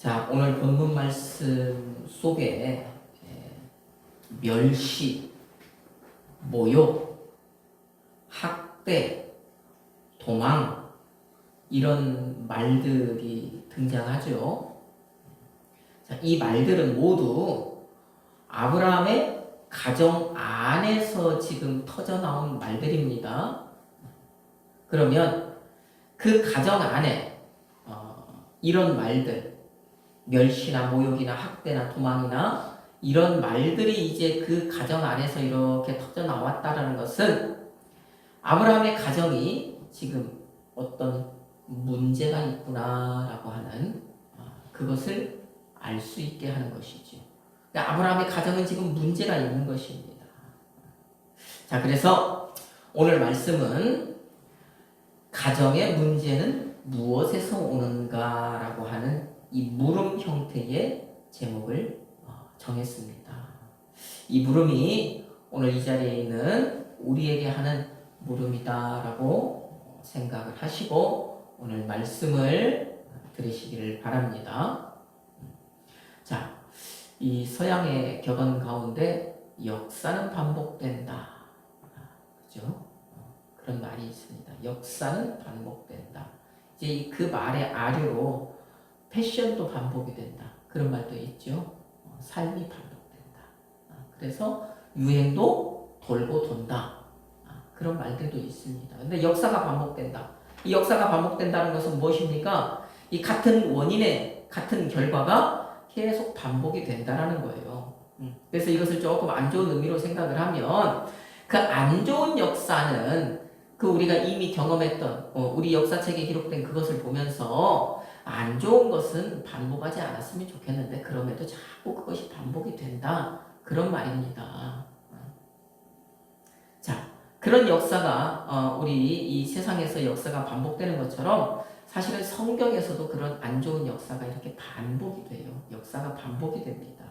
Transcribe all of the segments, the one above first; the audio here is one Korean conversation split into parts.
자, 오늘 본문 말씀 속에 멸시, 모욕, 학대, 도망 이런 말들이 등장하죠. 자, 이 말들은 모두 아브라함의 가정 안에서 지금 터져나온 말들입니다. 그러면 그 가정 안에 이런 말들, 멸시나 모욕이나 학대나 도망이나 이런 말들이 이제 그 가정 안에서 이렇게 터져 나왔다라는 것은 아브라함의 가정이 지금 어떤 문제가 있구나라고 하는 그것을 알 수 있게 하는 것이죠. 그러니까 아브라함의 가정은 지금 문제가 있는 것입니다. 자, 그래서 오늘 말씀은 가정의 문제는 무엇에서 오는가라고 하는 이 물음 형태의 제목을 정했습니다. 이 물음이 오늘 이 자리에 있는 우리에게 하는 물음이다라고 생각을 하시고 오늘 말씀을 들으시기를 바랍니다. 자, 이 서양의 격언 가운데 역사는 반복된다. 그죠? 그런 말이 있습니다. 역사는 반복된다. 이제 그 말의 아류로 패션도 반복이 된다. 그런 말도 있죠. 삶이 반복된다. 그래서 유행도 돌고 돈다. 그런 말들도 있습니다. 근데 역사가 반복된다. 이 역사가 반복된다는 것은 무엇입니까? 이 같은 원인의 같은 결과가 계속 반복이 된다라는 거예요. 그래서 이것을 조금 안 좋은 의미로 생각을 하면 그 안 좋은 역사는 그 우리가 이미 경험했던 우리 역사책에 기록된 그것을 보면서 안 좋은 것은 반복하지 않았으면 좋겠는데 그럼에도 자꾸 그것이 반복이 된다. 그런 말입니다. 자, 그런 역사가 우리 이 세상에서 역사가 반복되는 것처럼 사실은 성경에서도 그런 안 좋은 역사가 이렇게 반복이 돼요. 역사가 반복이 됩니다.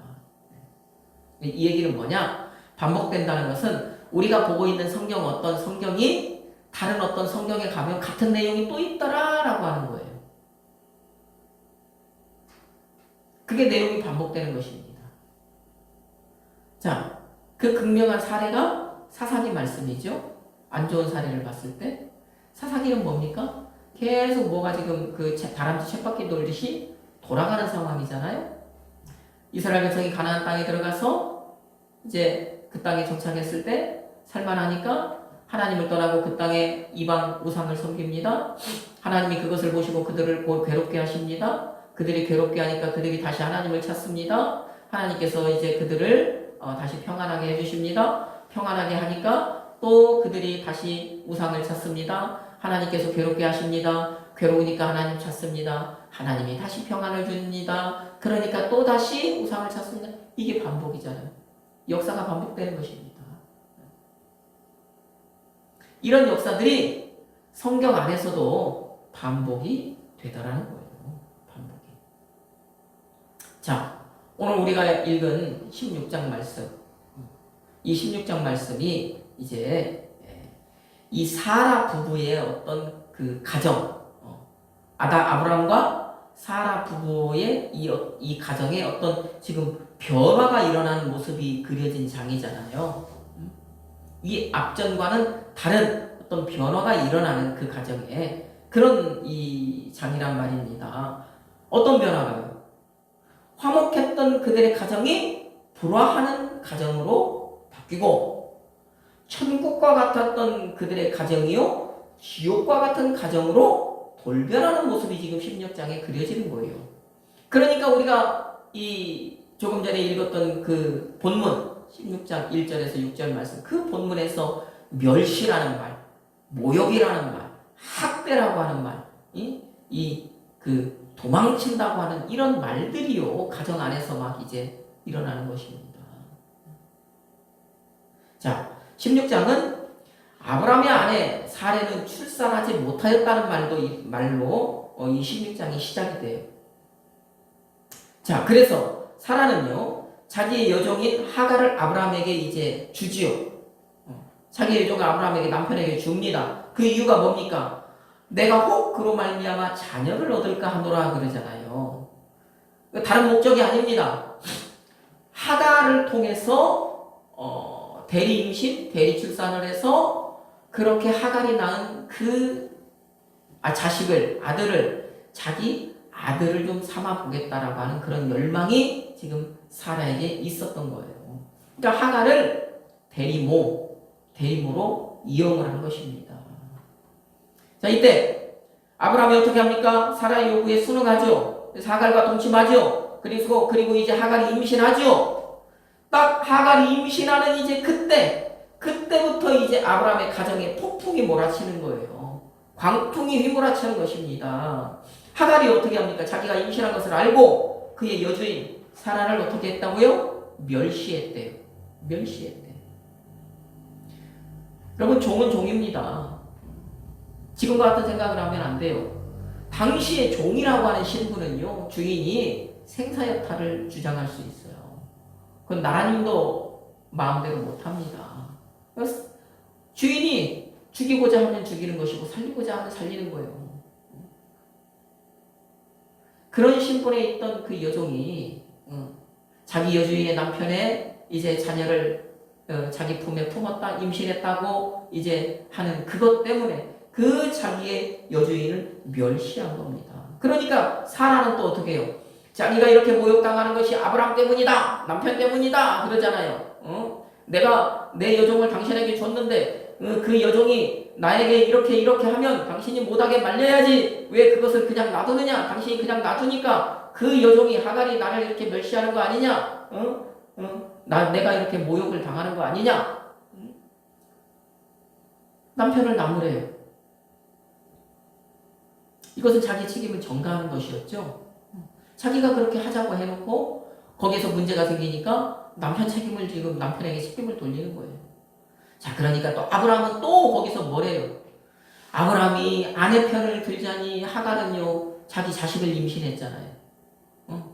이 얘기는 뭐냐? 반복된다는 것은 우리가 보고 있는 성경 어떤 성경이 다른 어떤 성경에 가면 같은 내용이 또 있더라라고 하는 거예요. 그게 내용이 반복되는 것입니다. 자, 그 극명한 사례가 사사기 말씀이죠. 안 좋은 사례를 봤을 때 사사기는 뭡니까? 계속 뭐가 지금 그 다람쥐 쳇바퀴 돌듯이 돌아가는 상황이잖아요. 이스라엘 백성이 가나안 땅에 들어가서 이제 그 땅에 정착했을 때 살만하니까 하나님을 떠나고 그 땅에 이방 우상을 섬깁니다. 하나님이 그것을 보시고 그들을 괴롭게 하십니다. 그들이 괴롭게 하니까 그들이 다시 하나님을 찾습니다. 하나님께서 이제 그들을 다시 평안하게 해주십니다. 평안하게 하니까 또 그들이 다시 우상을 찾습니다. 하나님께서 괴롭게 하십니다. 괴로우니까 하나님 찾습니다. 하나님이 다시 평안을 줍니다. 그러니까 또 다시 우상을 찾습니다. 이게 반복이잖아요. 역사가 반복되는 것입니다. 이런 역사들이 성경 안에서도 반복이 되더라는 거예요. 반복이. 자, 오늘 우리가 읽은 16장 말씀. 이 16장 말씀이 이제 이 사라 부부의 어떤 그 가정, 아브라함과 사라 부부의 이 가정에 어떤 지금 변화가 일어나는 모습이 그려진 장이잖아요. 이 앞전과는 다른 어떤 변화가 일어나는 그 가정에 그런 이 장이란 말입니다. 어떤 변화가요? 화목했던 그들의 가정이 불화하는 가정으로 바뀌고 천국과 같았던 그들의 가정이요 지옥과 같은 가정으로 돌변하는 모습이 지금 16장에 그려지는 거예요. 그러니까 우리가 이 조금 전에 읽었던 그 본문 16장 1절에서 6절 말씀 그 본문에서 멸시라는 말, 모욕이라는 말, 학대라고 하는 말, 그 도망친다고 하는 이런 말들이요 가정 안에서 막 이제 일어나는 것입니다. 자, 16장은 아브라함의 아내 사레는 출산하지 못하였다는 말로 이 16장이 시작이 돼요. 자, 그래서 사라는요 자기의 여종인 하갈을 아브라함에게 이제 주지요. 자기의 여종을 아브라함에게 남편에게 줍니다. 그 이유가 뭡니까? 내가 혹 그로 말미암아 자녀를 얻을까 하노라 그러잖아요. 다른 목적이 아닙니다. 하가를 통해서 대리 임신, 대리 출산을 해서 그렇게 하갈이 낳은 자식을, 아들을, 자기 아들을 좀 삼아 보겠다라고 하는 그런 열망이 지금 사라에게 있었던 거예요. 그러니까 하갈을 대리모로 이용을 한 것입니다. 자, 이때 아브라함이 어떻게 합니까? 사라의 요구에 순응하죠. 하갈과 동침하죠. 그리고 이제 하갈이 임신하죠. 딱 하갈이 임신하는 이제 그때부터 이제 아브라함의 가정에 폭풍이 몰아치는 거예요. 광풍이 휘몰아치는 것입니다. 하갈이 어떻게 합니까? 자기가 임신한 것을 알고 그의 여주인 사라를 어떻게 했다고요? 멸시했대요. 여러분, 종은 종입니다. 지금과 같은 생각을 하면 안 돼요. 당시의 종이라고 하는 신분은요, 주인이 생사여탈을 주장할 수 있어요. 그건 나라님도 마음대로 못합니다. 주인이 죽이고자 하면 죽이는 것이고 살리고자 하면 살리는 거예요. 그런 신분에 있던 그 여종이 자기 여주인의 남편의 이제 자녀를 자기 품에 품었다, 임신했다고 이제 하는 그것 때문에 그 자기의 여주인을 멸시한 겁니다. 그러니까 사라는 또 어떻게 해요? 자기가 이렇게 모욕당하는 것이 아브라함 때문이다, 남편 때문이다 그러잖아요. 내가 내 여종을 당신에게 줬는데 그 여종이 나에게 이렇게 하면 당신이 못하게 말려야지 왜 그것을 그냥 놔두느냐? 당신이 그냥 놔두니까 그 여종이 하갈이 나를 이렇게 멸시하는 거 아니냐? 내가 이렇게 모욕을 당하는 거 아니냐? 남편을 나무래요. 이것은 자기 책임을 전가하는 것이었죠. 자기가 그렇게 하자고 해놓고 거기에서 문제가 생기니까 남편에게 책임을 돌리는 거예요. 자, 그러니까 또 아브라함은 또 거기서 뭐래요? 아브라함이 아내 편을 들자니 하갈은요 자기 자식을 임신했잖아요.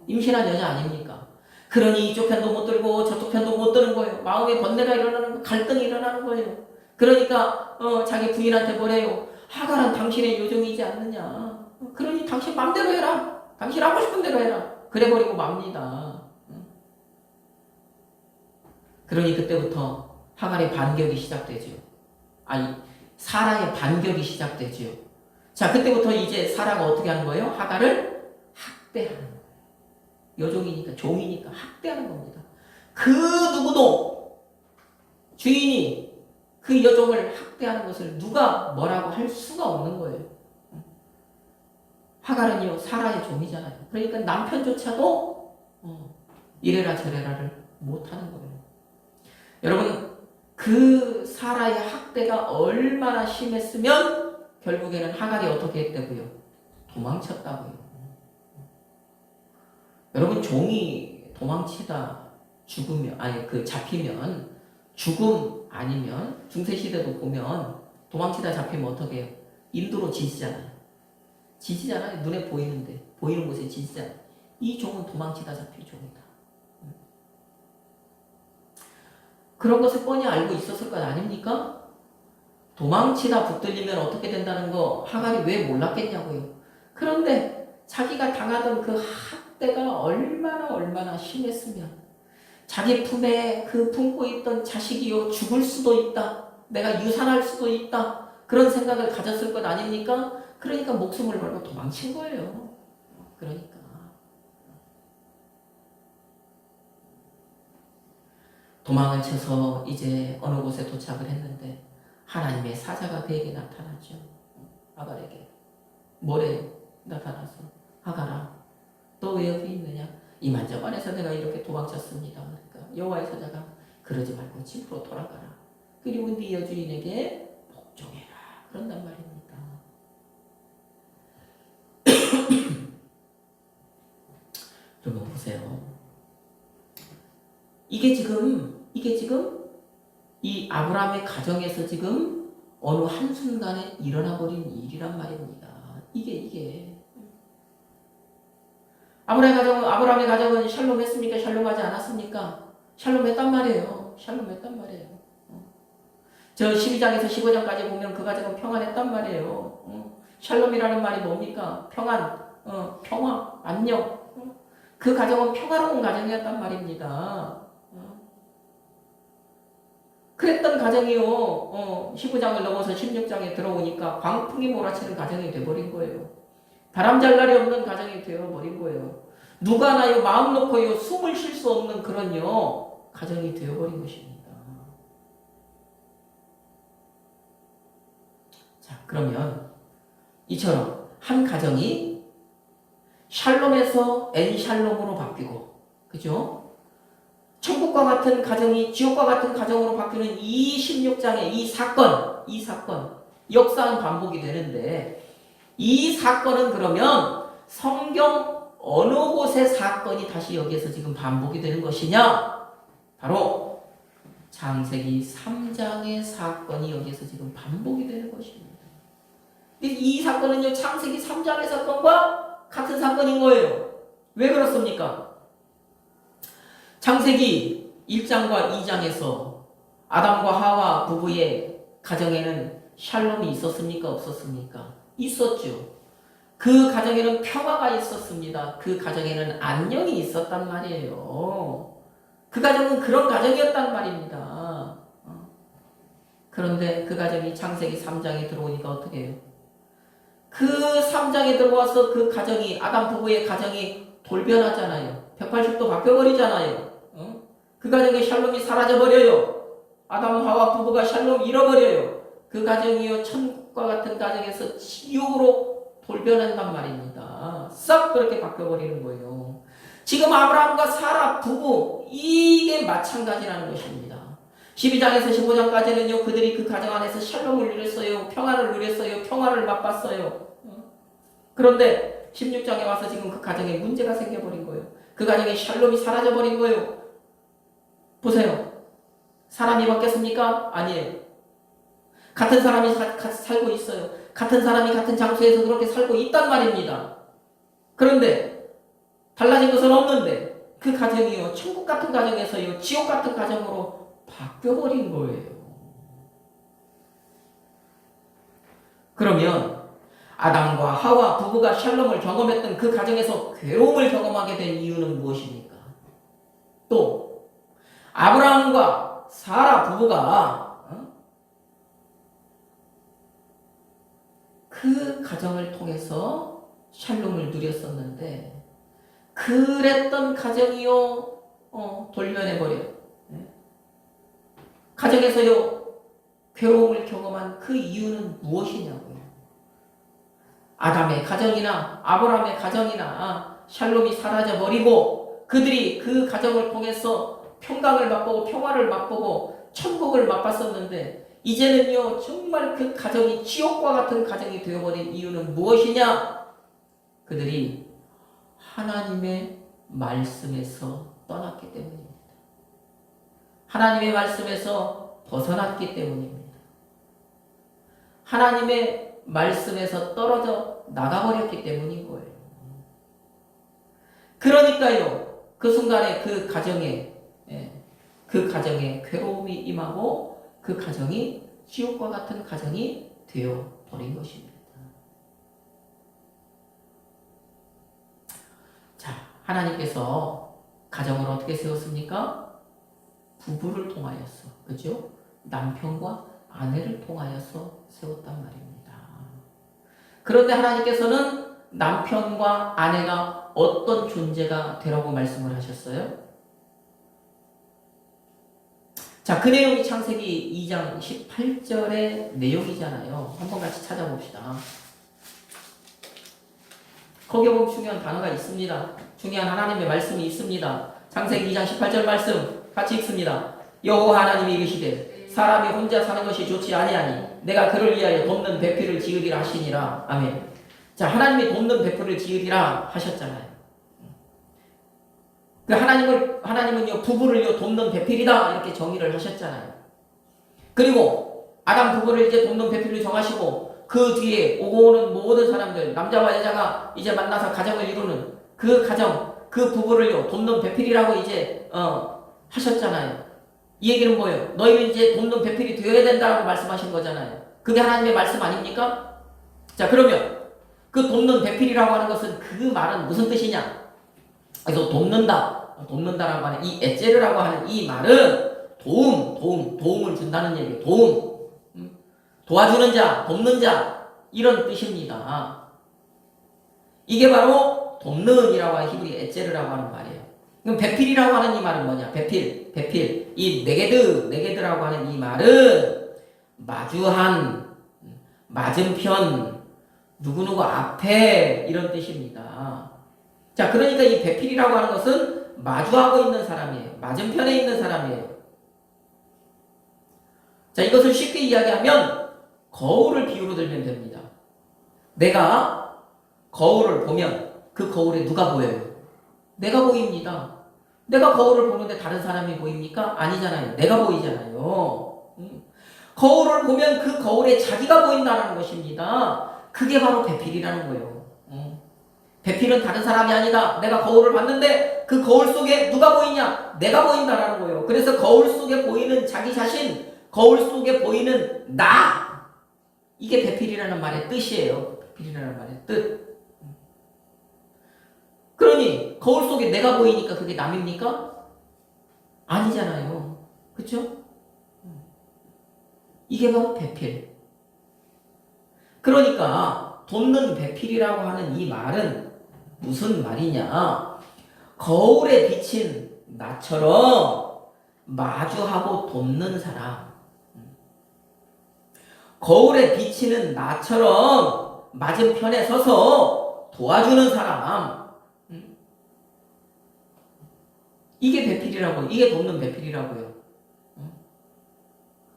임신한 여자 아닙니까? 그러니 이쪽 편도 못 들고 저쪽 편도 못 드는 거예요. 마음에 번뇌가 일어나는 거, 갈등이 일어나는 거예요. 그러니까 자기 부인한테 뭐래요? 하갈은 당신의 요정이지 않느냐. 그러니 당신 맘대로 해라. 당신 하고 싶은 대로 해라. 그래버리고 맙니다. 그러니 그때부터 하갈의 반격이 시작되죠. 사라의 반격이 시작되죠. 자, 그때부터 이제 사라가 어떻게 하는 거예요? 하갈을 학대하는 거예요. 여종이니까, 종이니까 학대하는 겁니다. 그 누구도 주인이 그 여종을 학대하는 것을 누가 뭐라고 할 수가 없는 거예요. 하갈은요, 사라의 종이잖아요. 그러니까 남편조차도 이래라 저래라를 못하는 거예요. 여러분, 그 사라의 학대가 얼마나 심했으면 결국에는 하갈이 어떻게 했다고요? 도망쳤다고요. 여러분, 종이 도망치다 잡히면 죽음 아니면 중세시대도 보면 도망치다 잡히면 어떻게 해요? 인도로 지지잖아요. 눈에 보이는 곳에 지지잖아요. 이 종은 도망치다 잡힐 종이다. 그런 것을 뻔히 알고 있었을 것 아닙니까? 도망치다 붙들리면 어떻게 된다는 거 하갈이 왜 몰랐겠냐고요. 그런데 자기가 당하던 그 학대가 얼마나 심했으면 자기 품에 품고 있던 자식이요 죽을 수도 있다. 내가 유산할 수도 있다. 그런 생각을 가졌을 것 아닙니까? 그러니까 목숨을 걸고 도망친 거예요. 그러니까 도망을 쳐서 이제 어느 곳에 도착을 했는데 하나님의 사자가 그에게 나타나죠. 하갈에게 모래에 나타나서 하갈아, 너 왜 여기 있느냐? 이만저만해서 내가 이렇게 도망쳤습니다. 그러니까 여호와의 사자가 그러지 말고 집으로 돌아가라. 그리고 네 여주인에게 복종해라. 그런단 말입니다. 여러분 보세요. 이게 지금 이 아브라함의 가정에서 지금 어느 한순간에 일어나버린 일이란 말입니다. 이게 아브라함의 가정은 샬롬했습니까? 샬롬하지 않았습니까? 샬롬했단 말이에요. 저 12장에서 15장까지 보면 그 가정은 평안했단 말이에요. 샬롬이라는 말이 뭡니까? 평안, 평화, 안녕. 그 가정은 평화로운 가정이었단 말입니다. 그랬던 가정이요. 15장을 넘어서 16장에 들어오니까 광풍이 몰아치는 가정이 돼버린 거예요. 바람 잘 날이 없는 가정이 되어버린 거예요. 누가 나요 마음 놓고요 숨을 쉴 수 없는 그런요 가정이 되어버린 것입니다. 자, 그러면 이처럼 한 가정이 샬롬에서 엔샬롬으로 바뀌고, 그죠? 천국과 같은 가정이 지옥과 같은 가정으로 바뀌는 이 16장의 이 사건, 역사는 반복이 되는데, 이 사건은 그러면 성경 어느 곳의 사건이 다시 여기에서 지금 반복이 되는 것이냐? 바로 창세기 3장의 사건이 여기에서 지금 반복이 되는 것입니다. 이 사건은요, 창세기 3장의 사건과 같은 사건인 거예요. 왜 그렇습니까? 창세기 1장과 2장에서 아담과 하와 부부의 가정에는 샬롬이 있었습니까? 없었습니까? 있었죠. 그 가정에는 평화가 있었습니다. 그 가정에는 안녕이 있었단 말이에요. 그 가정은 그런 가정이었단 말입니다. 그런데 그 가정이 창세기 3장에 들어오니까 어떻게 해요? 그 3장에 들어와서 그 가정이, 아담 부부의 가정이 돌변하잖아요. 180도 바뀌어버리잖아요. 그 가정의 샬롬이 사라져버려요. 아담 하와 부부가 샬롬 잃어버려요. 그 가정이요 천국과 같은 가정에서 지옥으로 돌변한단 말입니다. 싹 그렇게 바뀌어버리는 거예요. 지금 아브라함과 사라 부부 이게 마찬가지라는 것입니다. 12장에서 15장까지는요 그들이 그 가정 안에서 샬롬을 누렸어요. 평화를 누렸어요. 평화를 맛봤어요. 그런데 16장에 와서 지금 그 가정에 문제가 생겨버린 거예요. 그 가정에 샬롬이 사라져버린 거예요. 보세요. 사람이 바뀌었습니까? 아니에요. 같은 사람이 같이 살고 있어요. 같은 사람이 같은 장소에서 그렇게 살고 있단 말입니다. 그런데 달라진 것은 없는데 그 가정이요 천국 같은 가정에서요 지옥 같은 가정으로 바뀌어버린 거예요. 그러면 아담과 하와 부부가 샬롬을 경험했던 그 가정에서 괴로움을 경험하게 된 이유는 무엇입니까? 또 아브라함과 사라 부부가 그 가정을 통해서 샬롬을 누렸었는데 그랬던 가정이요 돌변해버려요. 가정에서요 괴로움을 경험한 그 이유는 무엇이냐고요. 아담의 가정이나 아브라함의 가정이나 샬롬이 사라져버리고 그들이 그 가정을 통해서 평강을 맛보고 평화를 맛보고 천국을 맛봤었는데 이제는요 정말 그 가정이 지옥과 같은 가정이 되어버린 이유는 무엇이냐? 그들이 하나님의 말씀에서 떠났기 때문입니다. 하나님의 말씀에서 벗어났기 때문입니다. 하나님의 말씀에서 떨어져 나가버렸기 때문인 거예요. 그러니까요 그 순간에 그 가정에 괴로움이 임하고 그 가정이 지옥과 같은 가정이 되어버린 것입니다. 자, 하나님께서 가정을 어떻게 세웠습니까? 부부를 통하여서, 그죠? 남편과 아내를 통하여서 세웠단 말입니다. 그런데 하나님께서는 남편과 아내가 어떤 존재가 되라고 말씀을 하셨어요? 자, 그 내용이 창세기 2장 18절의 내용이잖아요. 한번 같이 찾아봅시다. 거기에 보면 중요한 단어가 있습니다. 중요한 하나님의 말씀이 있습니다. 창세기 2장 18절 말씀 같이 읽습니다. 여호와 하나님이 이르시되 사람이 혼자 사는 것이 좋지 아니하니 내가 그를 위하여 돕는 배필을 지으리라 하시니라. 아멘. 자, 하나님이 돕는 배필을 지으리라 하셨잖아요. 그 하나님은요, 부부를요, 돕는 배필이다. 이렇게 정의를 하셨잖아요. 그리고, 아담 부부를 이제 돕는 배필로 정하시고, 그 뒤에 오고 오는 모든 사람들, 남자와 여자가 이제 만나서 가정을 이루는 그 가정, 그 부부를요, 돕는 배필이라고 이제, 하셨잖아요. 이 얘기는 뭐예요? 너희는 이제 돕는 배필이 되어야 된다라고 말씀하신 거잖아요. 그게 하나님의 말씀 아닙니까? 자, 그러면, 그 돕는 배필이라고 하는 것은 그 말은 무슨 뜻이냐? 그래서 돕는다라고 하는 이 에제르라고 하는 이 말은 도움을 준다는 얘기예요. 도와주는 자, 돕는 자 이런 뜻입니다. 이게 바로 돕는이라고 하는 히브리 에제르라고 하는 말이에요. 그럼 배필이라고 하는 이 말은 뭐냐? 배필. 이 네게드라고 하는 이 말은 마주한, 맞은편, 누구누구 앞에 이런 뜻입니다. 자, 그러니까 이 배필이라고 하는 것은 마주하고 있는 사람이에요. 맞은편에 있는 사람이에요. 자, 이것을 쉽게 이야기하면 거울을 비유로 들면 됩니다. 내가 거울을 보면 그 거울에 누가 보여요? 내가 보입니다. 내가 거울을 보는데 다른 사람이 보입니까? 아니잖아요. 내가 보이잖아요. 거울을 보면 그 거울에 자기가 보인다는 것입니다. 그게 바로 배필이라는 거예요. 배필은 다른 사람이 아니다. 내가 거울을 봤는데 그 거울 속에 누가 보이냐? 내가 보인다라는 거예요. 그래서 거울 속에 보이는 자기 자신, 거울 속에 보이는 나, 이게 배필이라는 말의 뜻이에요. 배필이라는 말의 뜻. 그러니 거울 속에 내가 보이니까 그게 남입니까? 아니잖아요. 그렇죠? 이게 바로 배필. 그러니까 돕는 배필이라고 하는 이 말은 무슨 말이냐? 거울에 비친 나처럼 마주하고 돕는 사람. 거울에 비치는 나처럼 맞은편에 서서 도와주는 사람. 이게 배필이라고, 이게 돕는 배필이라고요.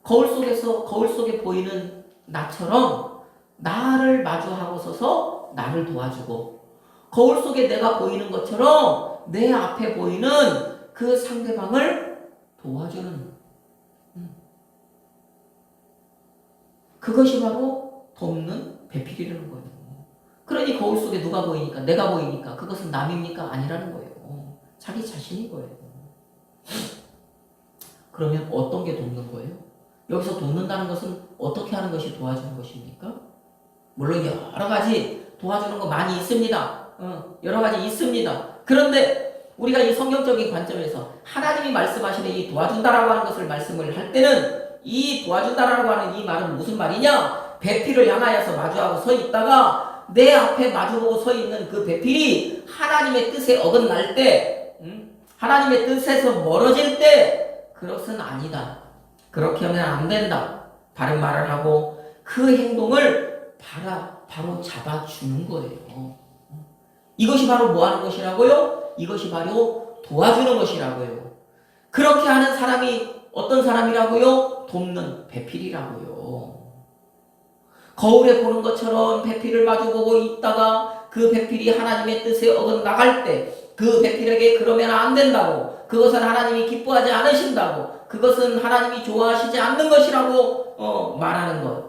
거울 속에 보이는 나처럼 나를 마주하고 서서 나를 도와주고, 거울 속에 내가 보이는 것처럼 내 앞에 보이는 그 상대방을 도와주는, 그것이 바로 돕는 배필이라는 거예요. 그러니 거울 속에 누가 보이니까, 내가 보이니까 그것은 남입니까? 아니라는 거예요. 자기 자신인 거예요. 그러면 어떤 게 돕는 거예요? 여기서 돕는다는 것은 어떻게 하는 것이 도와주는 것입니까? 물론 여러 가지 도와주는 거 많이 있습니다. 여러 가지 있습니다. 그런데 우리가 이 성경적인 관점에서 하나님이 말씀하시는 이 도와준다라고 하는 것을 말씀을 할 때는 이 도와준다라고 하는 이 말은 무슨 말이냐? 배필을 향하여서 마주하고 서 있다가 내 앞에 마주보고 서 있는 그 배필이 하나님의 뜻에 어긋날 때, 하나님의 뜻에서 멀어질 때 그것은 아니다. 그렇게 하면 안 된다. 바른 말을 하고 그 행동을 바로 잡아주는 거예요. 이것이 바로 뭐 하는 것이라고요? 이것이 바로 도와주는 것이라고요. 그렇게 하는 사람이 어떤 사람이라고요? 돕는 배필이라고요. 거울에 보는 것처럼 배필을 마주보고 있다가 그 배필이 하나님의 뜻에 어긋나갈 때 그 배필에게 그러면 안 된다고, 그것은 하나님이 기뻐하지 않으신다고, 그것은 하나님이 좋아하시지 않는 것이라고 말하는 것,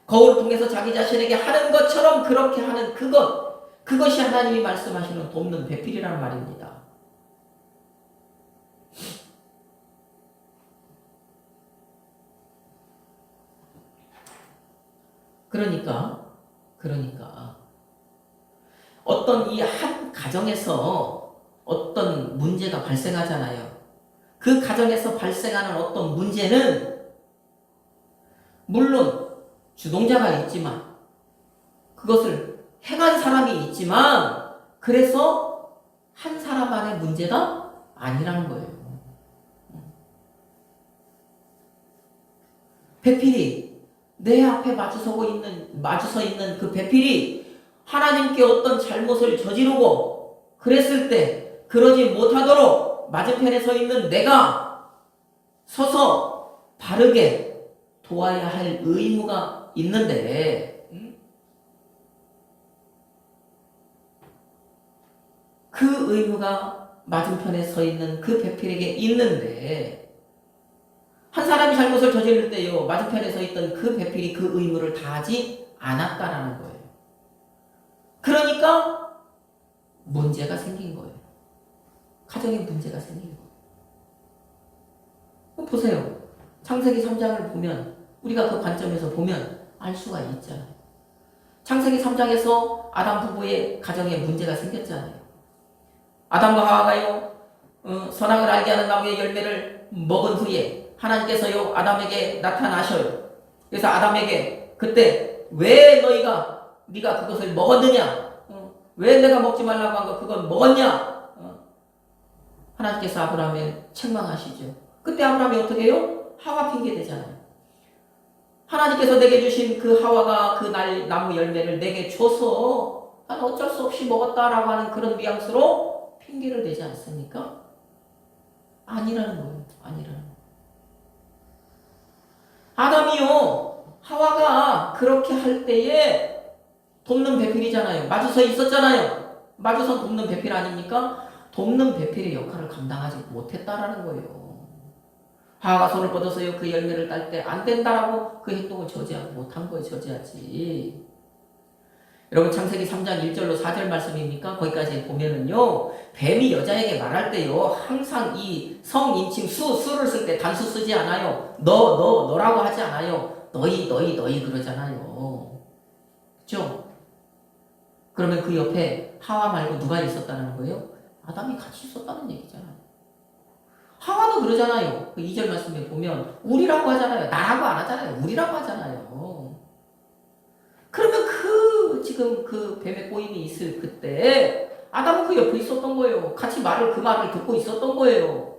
거울을 통해서 자기 자신에게 하는 것처럼 그렇게 하는 그것이 하나님이 말씀하시는 돕는 배필이라는 말입니다. 그러니까 어떤 이 한 가정에서 어떤 문제가 발생하잖아요. 그 가정에서 발생하는 어떤 문제는 물론 주동자가 있지만, 그것을 행한 사람이 있지만, 그래서 한 사람만의 문제가 아니라는 거예요. 배필이 내 앞에 마주서 있는 그 배필이 하나님께 어떤 잘못을 저지르고 그랬을 때 그러지 못하도록 맞은편에 서 있는 내가 서서 바르게 도와야 할 의무가 있는데, 그 의무가 맞은편에 서 있는 그 배필에게 있는데, 한 사람이 잘못을 저지를 때요, 맞은편에 서 있던 그 배필이 그 의무를 다하지 않았다라는 거예요. 그러니까 문제가 생긴 거예요. 가정에 문제가 생긴 거예요. 보세요. 창세기 3장을 보면, 우리가 그 관점에서 보면 알 수가 있잖아요. 창세기 3장에서 아담 부부의 가정에 문제가 생겼잖아요. 아담과 하와가요, 선악을 알게 하는 나무의 열매를 먹은 후에 하나님께서요, 아담에게 나타나셔요. 그래서 아담에게 그때 왜 네가 그것을 먹었느냐? 왜 내가 먹지 말라고 한 거 그건 먹었냐? 하나님께서 아브라함을 책망하시죠. 그때 아브라함이 어떻게 해요? 하와 핑계 대잖아요. 하나님께서 내게 주신 그 하와가 그 나무 열매를 내게 줘서 난 어쩔 수 없이 먹었다라고 하는 그런 뉘앙스로 핑계를 대지 않습니까? 아니라는 거예요. 아니라는 거예요. 아담이요, 하와가 그렇게 할 때에 돕는 배필이잖아요. 마주서 있었잖아요. 마주선 돕는 배필 아닙니까? 돕는 배필의 역할을 감당하지 못했다라는 거예요. 하와가 손을 뻗어서요, 그 열매를 딸 때 안 된다라고 그 행동을 저지하지 못한 거예요. 저지하지. 여러분 창세기 3장 1절로 4절 말씀입니까? 거기까지 보면은요, 뱀이 여자에게 말할 때요, 항상 이 성인칭 수를 쓸 때 단수 쓰지 않아요. 너라고 하지 않아요. 너희 그러잖아요. 그죠? 그러면 그 옆에 하와 말고 누가 있었다는 거예요? 아담이 같이 있었다는 얘기잖아요. 하와도 그러잖아요. 그 2절 말씀에 보면 우리라고 하잖아요. 나라고 안 하잖아요. 우리라고 하잖아요. 그러면 지금 그 뱀의 꼬임이 있을 그때 아담은 그 옆에 있었던 거예요. 같이 그 말을 듣고 있었던 거예요.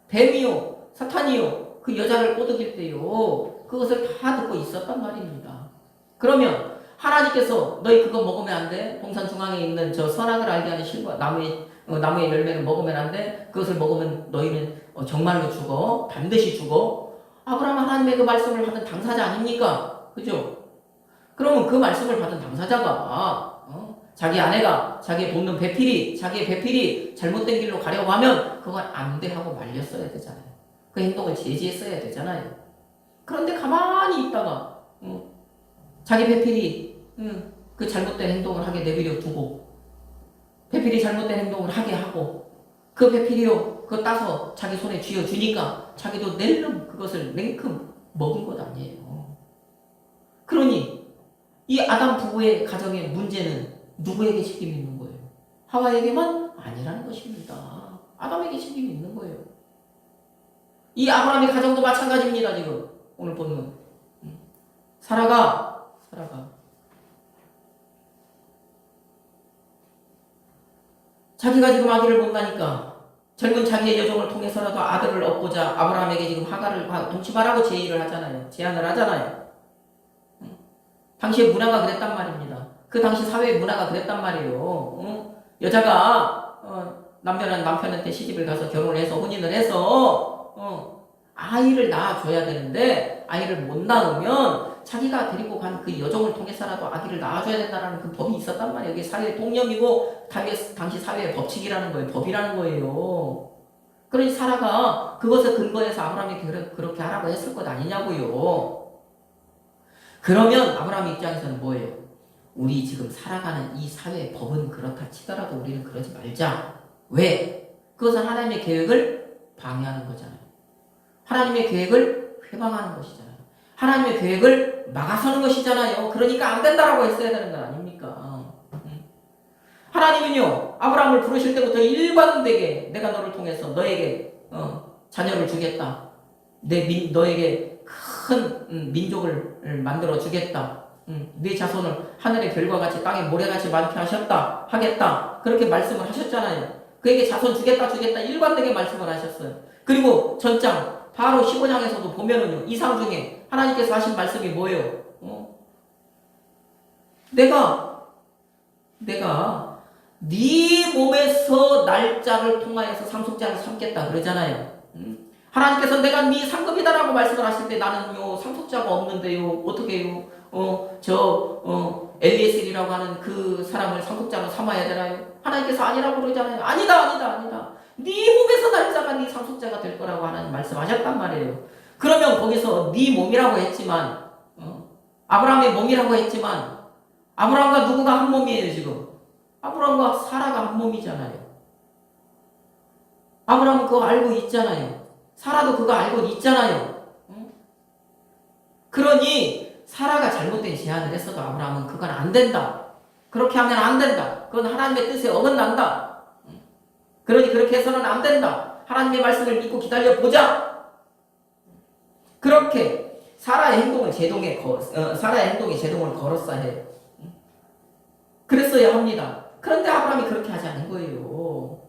뱀이요, 사탄이요, 그 여자를 꼬드길 때요, 그것을 다 듣고 있었단 말입니다. 그러면 하나님께서 너희 그거 먹으면 안 돼. 동산 중앙에 있는 저 선악을 알게 하는 실과 나무의 열매를 먹으면 안 돼. 그것을 먹으면 너희는 정말로 죽어. 반드시 죽어. 아브라함은 하나님의 그 말씀을 받은 당사자 아닙니까? 그죠? 그러면 그 말씀을 받은 당사자가 자기 아내가 자기의 돕는 자기의 배필이 잘못된 길로 가려고 하면 그건 안 돼 하고 말렸어야 되잖아요. 그 행동을 제지했어야 되잖아요. 그런데 가만히 있다가 자기 배필이 그 잘못된 행동을 하게 내버려 두고 배필이 잘못된 행동을 하게 하고 그 배필이요 그거 따서 자기 손에 쥐어주니까 자기도 낼름 그것을 냉큼 먹은 것 아니에요. 그러니 이 아담 부부의 가정의 문제는 누구에게 책임이 있는 거예요? 하와에게만 아니라는 것입니다. 아담에게 책임이 있는 거예요. 이 아브라함의 가정도 마찬가지입니다. 지금 오늘 보는 사라가 자기가 지금 아기를 못 낳으니까 젊은 자기의 여종을 통해서라도 아들을 얻고자 아브라함에게 지금 하가를 동침하라고 제안을 하잖아요. 당시의 문화가 그랬단 말입니다. 그 당시 사회의 문화가 그랬단 말이에요. 여자가 남편한테 시집을 가서 결혼을 해서 혼인을 해서 아이를 낳아줘야 되는데 아이를 못 낳으면 자기가 데리고 간 그 여종을 통해서라도 아기를 낳아줘야 된다는 그 법이 있었단 말이에요. 이게 사회의 통념이고 당시 사회의 법칙이라는 거예요. 법이라는 거예요. 그러니 사라가 그것을 근거해서 아브라함이 그렇게 하라고 했을 것 아니냐고요. 그러면 아브라함 입장에서는 뭐예요? 우리 지금 살아가는 이 사회의 법은 그렇다 치더라도 우리는 그러지 말자. 왜? 그것은 하나님의 계획을 방해하는 거잖아요. 하나님의 계획을 회방하는 것이잖아요. 하나님의 계획을 막아서는 것이잖아요. 그러니까 안 된다라고 했어야 되는 건 아닙니까? 하나님은요, 아브라함을 부르실 때부터 일관되게 내가 너를 통해서 너에게 자녀를 주겠다. 너에게 큰 민족을 만들어 주겠다. 네 자손을 하늘의 별과 같이 땅의 모래같이 많게 하겠다. 그렇게 말씀을 하셨잖아요. 그에게 자손 주겠다 일관되게 말씀을 하셨어요. 그리고 전장 바로 15장에서도 보면은요, 이상 중에 하나님께서 하신 말씀이 뭐예요? 내가 네 몸에서 날짜를 통하여서 상속자를 삼겠다 그러잖아요. 하나님께서 내가 네 상급이다라고 말씀을 하실 때 나는요 상속자가 없는데요 어떻게 해요? 엘리에셀이라고 하는 그 사람을 상속자로 삼아야 되나요? 하나님께서 아니라고 그러잖아요. 아니다. 네 몸에서 날짜가 네 상속자가 될 거라고 하나님 말씀하셨단 말이에요. 그러면 거기서 네 몸이라고 했지만 아브라함의 몸이라고 했지만 아브라함과 누구가 한 몸이에요 지금? 아브라함과 사라가 한 몸이잖아요. 아브라함은 그거 알고 있잖아요. 사라도 그거 알고 있잖아요. 그러니 사라가 잘못된 제안을 했어도 아브라함은 그건 안 된다. 그렇게 하면 안 된다. 그건 하나님의 뜻에 어긋난다. 그러니 그렇게 해서는 안 된다. 하나님의 말씀을 믿고 기다려보자. 그렇게 사라의 행동을 제동을 걸었어야 해요. 그랬어야 합니다. 그런데 아브라함이 그렇게 하지 않은 거예요.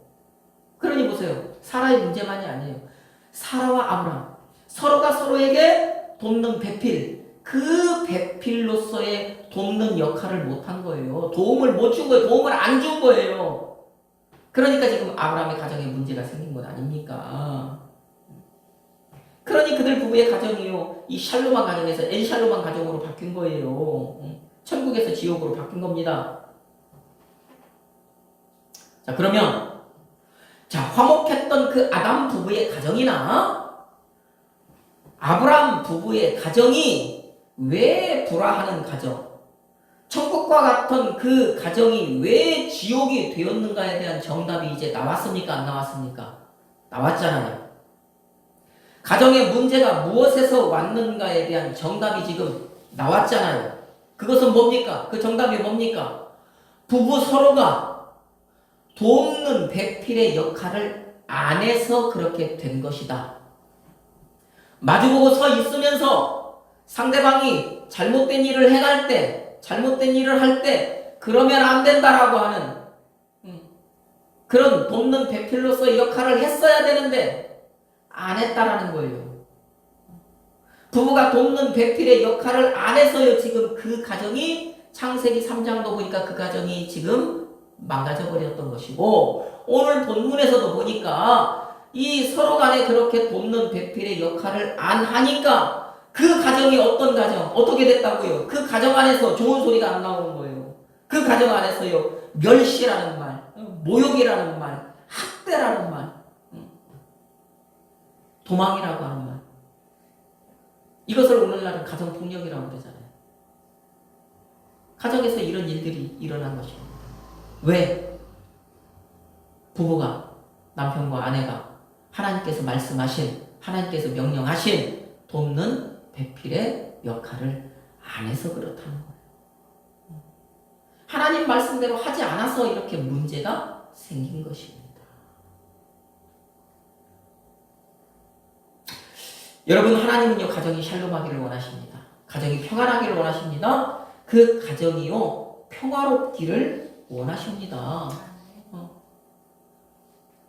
그러니 보세요. 사라의 문제만이 아니에요. 사라와 아브라함 서로가 서로에게 돕는 배필, 그 배필로서의 돕는 역할을 못한 거예요. 도움을 못 준 거예요. 도움을 안 준 거예요. 그러니까 지금 아브라함의 가정에 문제가 생긴 것 아닙니까? 그러니 그들 부부의 가정이요, 이 샬롬한 가정에서 엘샬롬한 가정으로 바뀐 거예요. 천국에서 지옥으로 바뀐 겁니다. 자, 그러면 화목했던 그 아담 부부의 가정이나 아브라함 부부의 가정이 왜 불화하는 가정, 천국과 같은 그 가정이 왜 지옥이 되었는가에 대한 정답이 이제 나왔습니까? 안 나왔습니까? 나왔잖아요. 가정의 문제가 무엇에서 왔는가에 대한 정답이 지금 나왔잖아요. 그것은 뭡니까? 그 정답이 뭡니까? 부부 서로가 돕는 배필의 역할을 안 해서 그렇게 된 것이다. 마주보고 서 있으면서 상대방이 잘못된 일을 해갈 때, 잘못된 일을 할 때 그러면 안 된다라고 하는 그런 돕는 배필로서의 역할을 했어야 되는데 안 했다라는 거예요. 부부가 돕는 배필의 역할을 안 해서요, 지금 그 가정이 창세기 3장도 보니까 그 가정이 지금 망가져 버렸던 것이고, 오늘 본문에서도 보니까 이 서로 간에 그렇게 돕는 배필의 역할을 안 하니까 그 가정이 어떤 가정, 어떻게 됐다고요? 그 가정 안에서 좋은 소리가 안 나오는 거예요. 그 가정 안에서요, 멸시라는 말, 모욕이라는 말, 학대라는 말, 도망이라고 하는 말. 이것을 오늘날은 가정폭력이라고 그러잖아요. 가정에서 이런 일들이 일어난 것입니다. 왜? 부부가, 남편과 아내가 하나님께서 말씀하신, 하나님께서 명령하신 돕는 배필의 역할을 안 해서 그렇다는 거예요. 하나님 말씀대로 하지 않아서 이렇게 문제가 생긴 것입니다. 여러분, 하나님은요, 가정이 샬롬하기를 원하십니다. 가정이 평안하기를 원하십니다. 그 가정이요, 평화롭기를 원하십니다.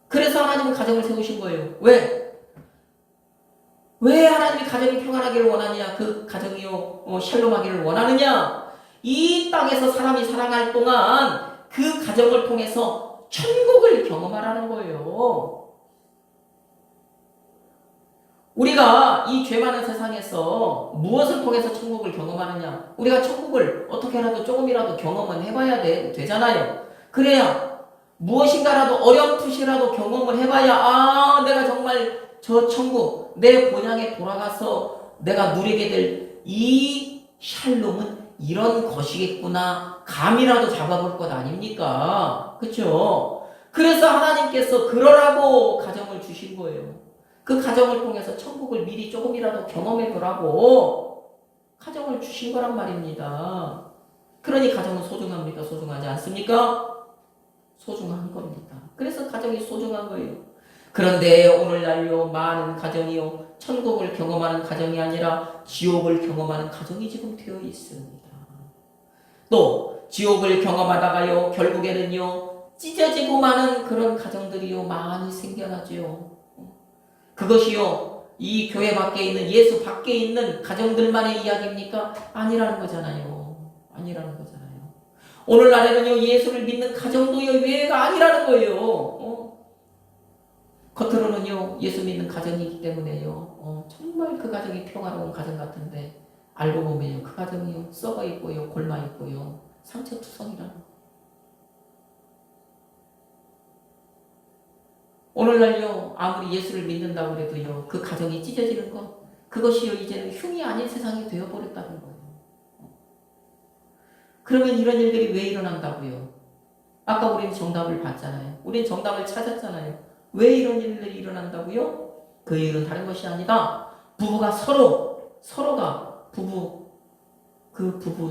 그래서 하나님은 가정을 세우신 거예요. 왜? 왜 하나님이 가정이 평안하기를 원하느냐? 그 가정이요, 샬롬하기를 원하느냐? 이 땅에서 사람이 살아갈 동안 그 가정을 통해서 천국을 경험하라는 거예요. 우리가 이 죄 많은 세상에서 무엇을 통해서 천국을 경험하느냐? 우리가 천국을 어떻게라도 조금이라도 경험은 해봐야 되잖아요. 그래야 무엇인가라도 어렴풋이라도 경험을 해봐야 내가 정말 저 천국, 내 본향에 돌아가서 내가 누리게 될 이 샬롬은 이런 것이겠구나 감이라도 잡아볼 것 아닙니까? 그렇죠? 그래서 하나님께서 그러라고 가정을 주신 거예요. 그 가정을 통해서 천국을 미리 조금이라도 경험해 보라고 가정을 주신 거란 말입니다. 그러니 가정은 소중합니까? 소중하지 않습니까? 소중한 겁니다. 그래서 가정이 소중한 거예요. 그런데 오늘날요, 많은 가정이요, 천국을 경험하는 가정이 아니라 지옥을 경험하는 가정이 지금 되어 있습니다. 또 지옥을 경험하다가요, 결국에는요, 찢어지고 마는 그런 가정들이요, 많이 생겨나죠. 그것이요, 이 교회 밖에 있는, 예수 밖에 있는 가정들만의 이야기입니까? 아니라는 거잖아요. 아니라는 거잖아요. 오늘날에는요, 예수를 믿는 가정도요, 예외가 아니라는 거예요. 겉으로는요, 예수 믿는 가정이기 때문에요, 정말 그 가정이 평화로운 가정 같은데, 알고 보면요, 그 가정이요, 썩어 있고요, 골마 있고요, 상처투성이라는 거. 오늘날요, 아무리 예수를 믿는다고 해도요, 그 가정이 찢어지는 것, 그것이요, 이제는 흉이 아닌 세상이 되어버렸다는 거예요. 그러면 이런 일들이 왜 일어난다고요? 아까 우리는 정답을 봤잖아요. 우리는 정답을 찾았잖아요. 왜 이런 일들이 일어난다고요? 그 일은 다른 것이 아니라 부부가 서로가 부부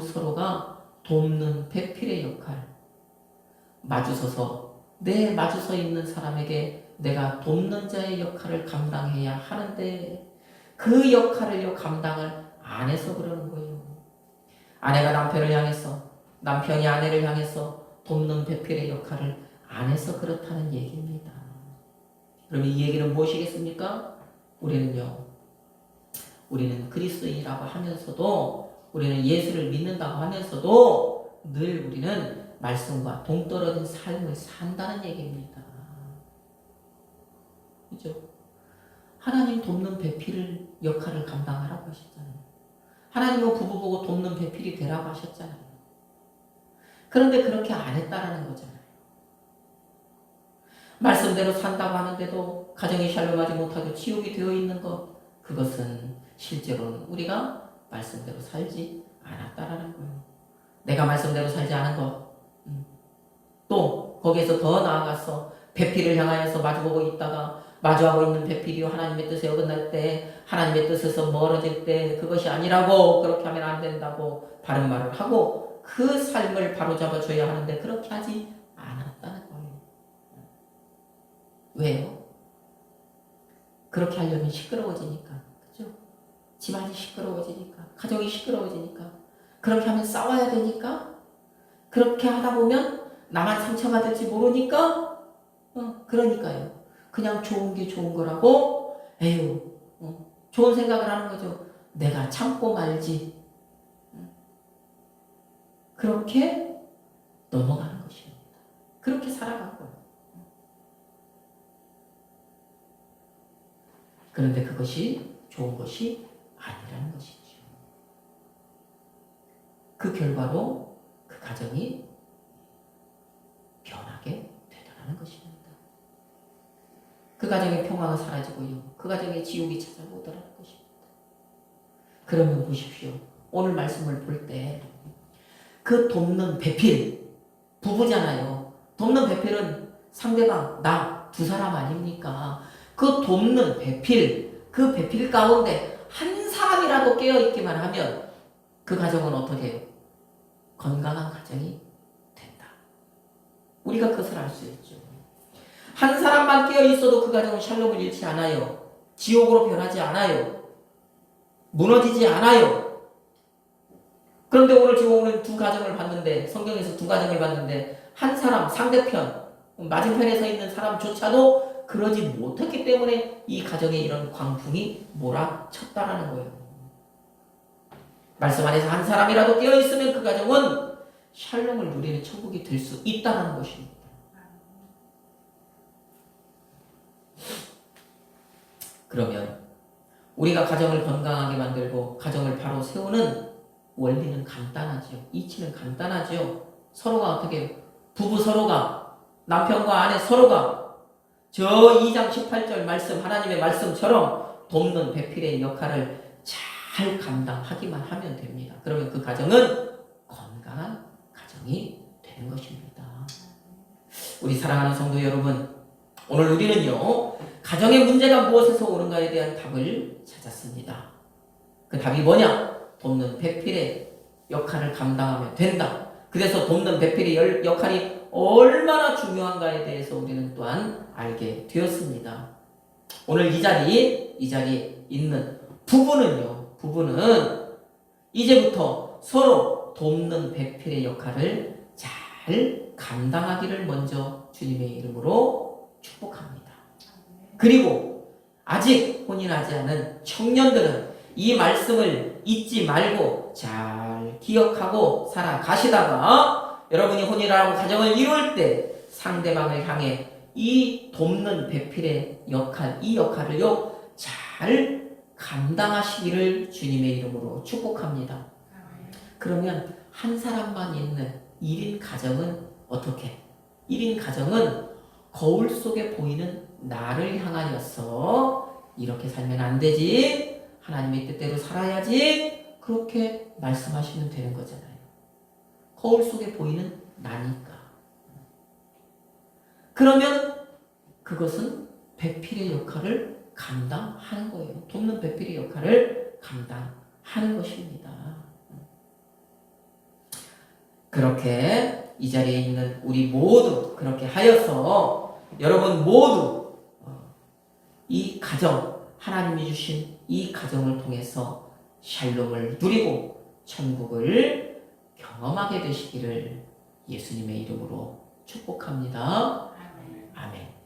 서로가 돕는 배필의 역할, 마주서서 내 마주 서 있는 사람에게 내가 돕는 자의 역할을 감당해야 하는데 그 역할을요 감당을 안 해서 그러는 거예요. 아내가 남편을 향해서, 남편이 아내를 향해서 돕는 배필의 역할을 안 해서 그렇다는 얘기입니다. 그러면 이 얘기는 무엇이겠습니까? 우리는 그리스도인이라고 하면서도, 우리는 예수를 믿는다고 하면서도 늘 우리는 말씀과 동떨어진 삶을 산다는 얘기입니다. 그죠? 하나님 돕는 배필을 역할을 감당하라고 하셨잖아요. 하나님은 부부 보고 돕는 배필이 되라고 하셨잖아요. 그런데 그렇게 안 했다라는 거잖아요. 말씀대로 산다고 하는데도 가정이 샬롬하지 못하고 지옥이 되어 있는 것, 그것은 실제로는 우리가 말씀대로 살지 않았다라는 거예요. 내가 말씀대로 살지 않은 것, 또 거기에서 더 나아가서 배필을 향하여서 마주보고 있다가 마주하고 있는 배필이 하나님의 뜻에 어긋날 때, 하나님의 뜻에서 멀어질 때 그것이 아니라고, 그렇게 하면 안 된다고 바른 말을 하고 그 삶을 바로잡아줘야 하는데 그렇게 하지 않았다는 거예요. 왜요? 그렇게 하려면 시끄러워지니까. 그죠? 집안이 시끄러워지니까. 가정이 시끄러워지니까. 그렇게 하면 싸워야 되니까. 그렇게 하다 보면 나만 상처받을지 모르니까. 그러니까요. 그냥 좋은 게 좋은 거라고 에휴 좋은 생각을 하는 거죠. 내가 참고 말지. 그렇게 넘어가는 것입니다. 그렇게 살아간 거예요. 그런데 그것이 좋은 것이 아니라는 것이죠. 그 결과로 그 가정이 변하게 되더라는 것입니다. 그 가정의 평화가 사라지고요. 그 가정의 지옥이 찾아오더라는 것입니다. 그러면 보십시오. 오늘 말씀을 볼 때 그 돕는 배필, 부부잖아요. 돕는 배필은 상대방, 나, 두 사람 아닙니까? 그 돕는 배필, 그 배필 가운데 한 사람이라도 깨어있기만 하면 그 가정은 어떻게 해요? 건강한 가정이 된다. 우리가 그것을 알 수 있죠. 한 사람만 깨어있어도 그 가정은 샬롬을 잃지 않아요. 지옥으로 변하지 않아요. 무너지지 않아요. 그런데 오늘 지금 오늘 두 가정을 봤는데, 성경에서 두 가정을 봤는데 한 사람, 상대편, 맞은편에 서 있는 사람조차도 그러지 못했기 때문에 이 가정에 이런 광풍이 몰아쳤다라는 거예요. 말씀 안에서 한 사람이라도 깨어있으면 그 가정은 샬롬을 누리는 천국이 될 수 있다는 것입니다. 그러면 우리가 가정을 건강하게 만들고 가정을 바로 세우는 원리는 간단하죠. 이치는 간단하죠. 서로가 어떻게, 부부 서로가, 남편과 아내 서로가 저 2장 18절 말씀, 하나님의 말씀처럼 돕는 배필의 역할을 잘 감당하기만 하면 됩니다. 그러면 그 가정은 건강한 가정이 되는 것입니다. 우리 사랑하는 성도 여러분, 오늘 우리는요, 가정의 문제가 무엇에서 오는가에 대한 답을 찾았습니다. 그 답이 뭐냐? 돕는 배필의 역할을 감당하면 된다. 그래서 돕는 배필의 역할이 얼마나 중요한가에 대해서 우리는 또한 알게 되었습니다. 오늘 이 자리에 있는 부부는 이제부터 서로 돕는 배필의 역할을 잘 감당하기를 먼저 주님의 이름으로 축복합니다. 그리고 아직 혼인하지 않은 청년들은 이 말씀을 잊지 말고 잘 기억하고 살아가시다가 여러분이 혼인하고 가정을 이룰 때 상대방을 향해 이 돕는 배필의 역할, 이 역할을요 잘 감당하시기를 주님의 이름으로 축복합니다. 그러면 한 사람만 있는 1인 가정은 어떻게? 1인 가정은 거울 속에 보이는 나를 향하여서 이렇게 살면 안 되지, 하나님의 뜻대로 살아야지, 그렇게 말씀하시면 되는 거잖아요. 거울 속에 보이는 나니까. 그러면 그것은 배필의 역할을 감당하는 거예요. 돕는 배필의 역할을 감당하는 것입니다. 그렇게 이 자리에 있는 우리 모두 그렇게 하여서 여러분 모두 이 가정, 하나님이 주신 이 가정을 통해서 샬롬을 누리고 천국을 경험하게 되시기를 예수님의 이름으로 축복합니다. 아멘.